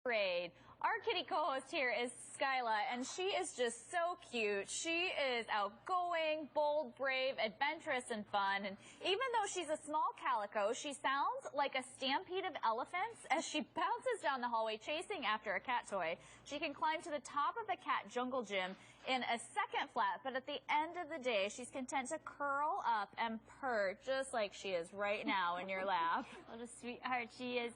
Parade. Our kitty co-host here is Skyla, and she is just so cute. She is outgoing, bold, brave, adventurous, and fun. And even though she's a small calico, she sounds like a stampede of elephants as she bounces down the hallway chasing after a cat toy. She can climb to the top of the cat jungle gym in a second flat, but at the end of the day, she's content to curl up and purr just like she is right now in your lap. What a sweetheart she is.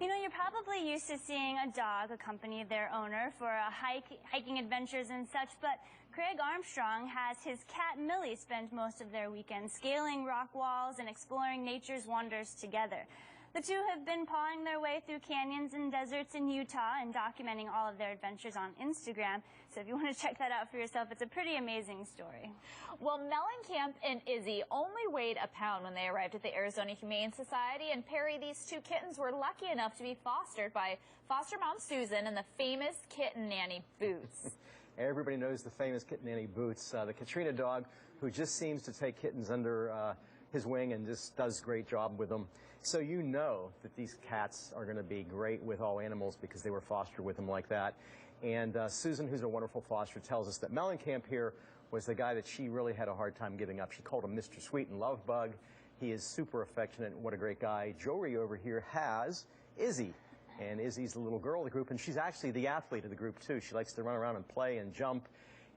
You know, you're probably used to seeing a dog accompany their owner for hiking adventures and such, but Craig Armstrong has his cat Millie spend most of their weekend scaling rock walls and exploring nature's wonders together. The two have been pawing their way through canyons and deserts in Utah and documenting all of their adventures on Instagram. So if you want to check that out for yourself, it's a pretty amazing story. Well, Mellencamp and Izzy only weighed a pound when they arrived at the Arizona Humane Society. And Perry, these two kittens were lucky enough to be fostered by foster mom Susan and the famous kitten nanny Boots. Everybody knows the famous kitten nanny Boots, the Katrina dog who just seems to take kittens under his wing and just does a great job with them. So you know that these cats are going to be great with all animals because they were fostered with them like that. And Susan, who's a wonderful foster, tells us that Mellencamp here was the guy that she really had a hard time giving up. She called him Mr. Sweet and Love Bug. He is super affectionate. What a great guy. Jory over here has Izzy. And Izzy's the little girl of the group, and she's actually the athlete of the group, too. She likes to run around and play and jump.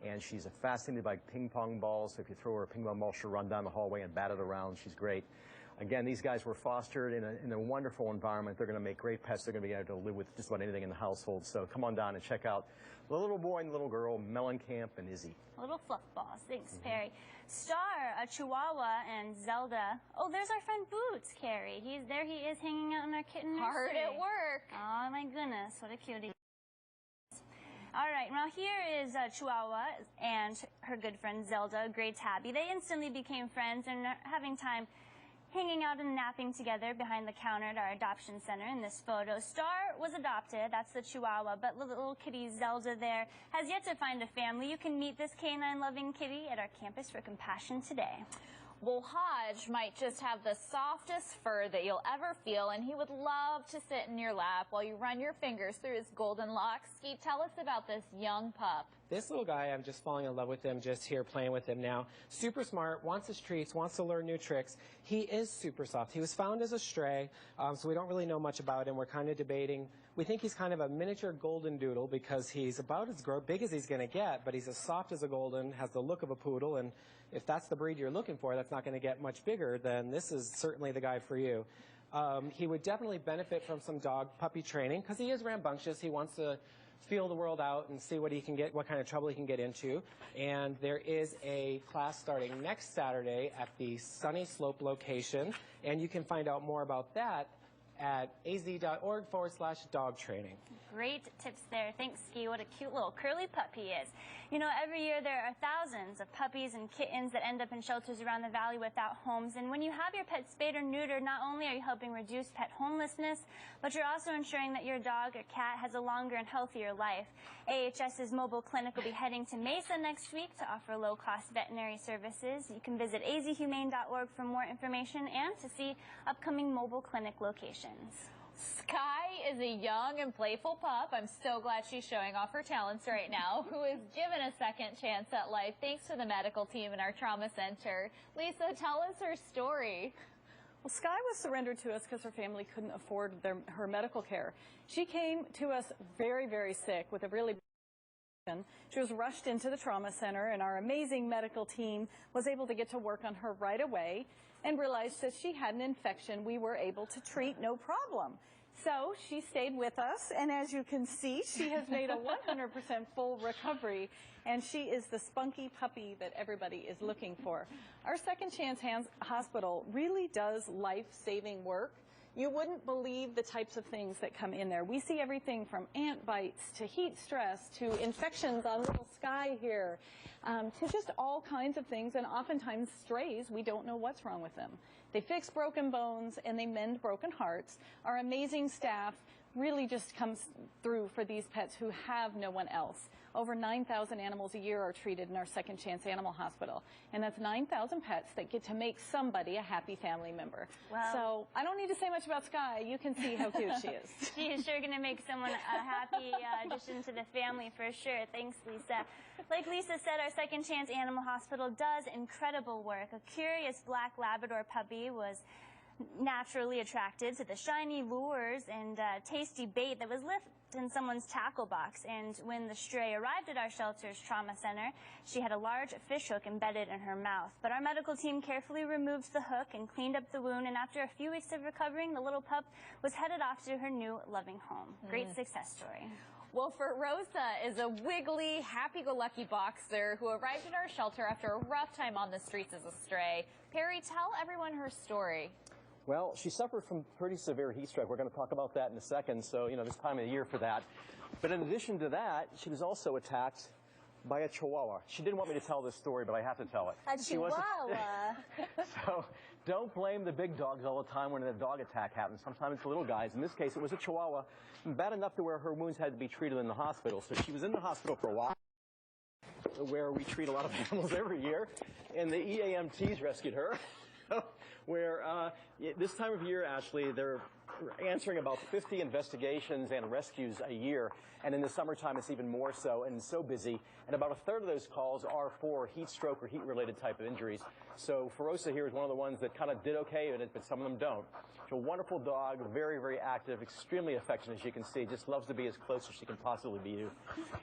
And she's fascinated by ping pong balls. So if you throw her a ping pong ball, she'll run down the hallway and bat it around. She's great. Again, these guys were fostered in a wonderful environment. They're going to make great pets. They're going to be able to live with just about anything in the household. So come on down and check out the little boy and little girl, Mellencamp and Izzy. Little fluff balls. Thanks, Perry. Star, a Chihuahua, and Zelda. Oh, there's our friend Boots, Carrie. There he is hanging out in our kitten nursery. Hard at work. Oh, my goodness. What a cutie. All right, now here is Chihuahua and her good friend Zelda, Gray Tabby. They instantly became friends and are having time hanging out and napping together behind the counter at our adoption center in this photo. Star was adopted, that's the Chihuahua, but little kitty Zelda there has yet to find a family. You can meet this canine-loving kitty at our Campus for Compassion today. Well, Hodge might just have the softest fur that you'll ever feel, and he would love to sit in your lap while you run your fingers through his golden locks. Skeet, tell us about this young pup. This little guy, I'm just falling in love with him, just here playing with him now. Super smart, wants his treats, wants to learn new tricks. He is super soft. He was found as a stray, so we don't really know much about him. We're kind of debating. We think he's kind of a miniature golden doodle because he's about as big as he's going to get, but he's as soft as a golden, has the look of a poodle, and if that's the breed you're looking for, that's not going to get much bigger, then this is certainly the guy for you. He would definitely benefit from some dog puppy training because he is rambunctious. He wants to feel the world out and see what he can get, what kind of trouble he can get into. And there is a class starting next Saturday at the Sunny Slope location, and you can find out more about that at az.org/dog training. Great tips there. Thanks, Ski. What a cute little curly pup he is. You know, every year there are thousands of puppies and kittens that end up in shelters around the valley without homes. And when you have your pet spayed or neutered, not only are you helping reduce pet homelessness, but you're also ensuring that your dog or cat has a longer and healthier life. AHS's mobile clinic will be heading to Mesa next week to offer low-cost veterinary services. You can visit azhumane.org for more information and to see upcoming mobile clinic locations. Sky is a young and playful pup. I'm so glad she's showing off her talents right now, who is given a second chance at life thanks to the medical team in our trauma center. Lisa, tell us her story. Well, Sky was surrendered to us because her family couldn't afford her medical care. She came to us very, very sick with a really She was rushed into the trauma center, and our amazing medical team was able to get to work on her right away and realized that she had an infection we were able to treat no problem. So she stayed with us, and as you can see, she has made a 100% full recovery, and she is the spunky puppy that everybody is looking for. Our Second Chance Hospital really does life-saving work. You wouldn't believe the types of things that come in there. We see everything from ant bites to heat stress to infections on little Sky here, to just all kinds of things, and oftentimes strays, we don't know what's wrong with them. They fix broken bones and they mend broken hearts. Our amazing staff really just comes through for these pets who have no one else. Over 9,000 animals a year are treated in our Second Chance Animal Hospital. And that's 9,000 pets that get to make somebody a happy family member. Wow. So I don't need to say much about Sky. You can see how cute she is. She is sure going to make someone a happy addition to the family for sure. Thanks, Lisa. Like Lisa said, our Second Chance Animal Hospital does incredible work. A curious black Labrador puppy was naturally attracted to the shiny lures and tasty bait that was left in someone's tackle box. And when the stray arrived at our shelter's trauma center, she had a large fish hook embedded in her mouth. But our medical team carefully removed the hook and cleaned up the wound, and after a few weeks of recovering, the little pup was headed off to her new loving home. Great success story. Well, Rosa is a wiggly, happy-go-lucky boxer who arrived at our shelter after a rough time on the streets as a stray. Perry, tell everyone her story. Well, she suffered from pretty severe heat stroke. We're going to talk about that in a second, so, you know, this time of the year for that. But in addition to that, she was also attacked by a chihuahua. She didn't want me to tell this story, but I have to tell it. A chihuahua? So don't blame the big dogs all the time when a dog attack happens. Sometimes it's little guys. In this case, it was a chihuahua, bad enough to where her wounds had to be treated in the hospital. So she was in the hospital for a while, where we treat a lot of animals every year, and the EAMTs rescued her. Where this time of year, Ashley, they're answering about 50 investigations and rescues a year. And in the summertime, it's even more so, and so busy. And about a third of those calls are for heat stroke or heat-related type of injuries. So Rosa here is one of the ones that kind of did okay in it, but some of them don't. She's a wonderful dog, very, very active, extremely affectionate, as you can see. Just loves to be as close as she can possibly be to.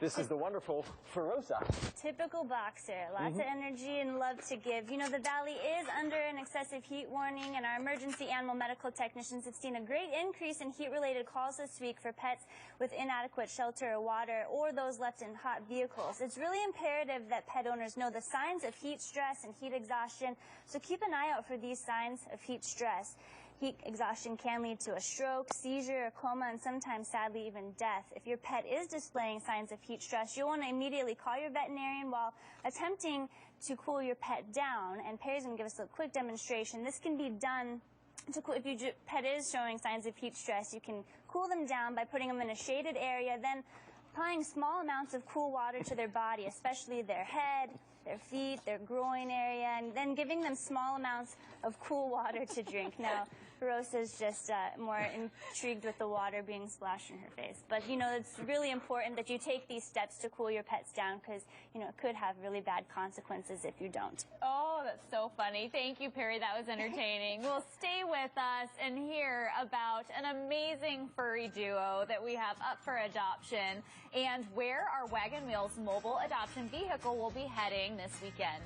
This is the wonderful Rosa. Typical boxer, lots of energy and love to give. You know, the valley is under an excessive heat warning, and our emergency animal medical technicians have seen a great increase in heat-related calls this week for pets with inadequate shelter or water, or those left in hot vehicles. It's really imperative that pet owners know the signs of heat stress and heat exhaustion, so keep an eye out for these signs of heat stress. Heat exhaustion can lead to a stroke, seizure, or coma, and sometimes, sadly, even death. If your pet is displaying signs of heat stress, you'll want to immediately call your veterinarian while attempting to cool your pet down. And Perry's going to give us a quick demonstration. This can be done if your pet is showing signs of heat stress. You can cool them down by putting them in a shaded area, then applying small amounts of cool water to their body, especially their head, their feet, their groin area, and then giving them small amounts of cool water to drink. Now, Rosa's just more intrigued with the water being splashed in her face. But, you know, it's really important that you take these steps to cool your pets down because, you know, it could have really bad consequences if you don't. Oh, that's so funny. Thank you, Perry. That was entertaining. Well, stay with us and hear about an amazing furry duo that we have up for adoption and where our Wagon Wheels mobile adoption vehicle will be heading this weekend.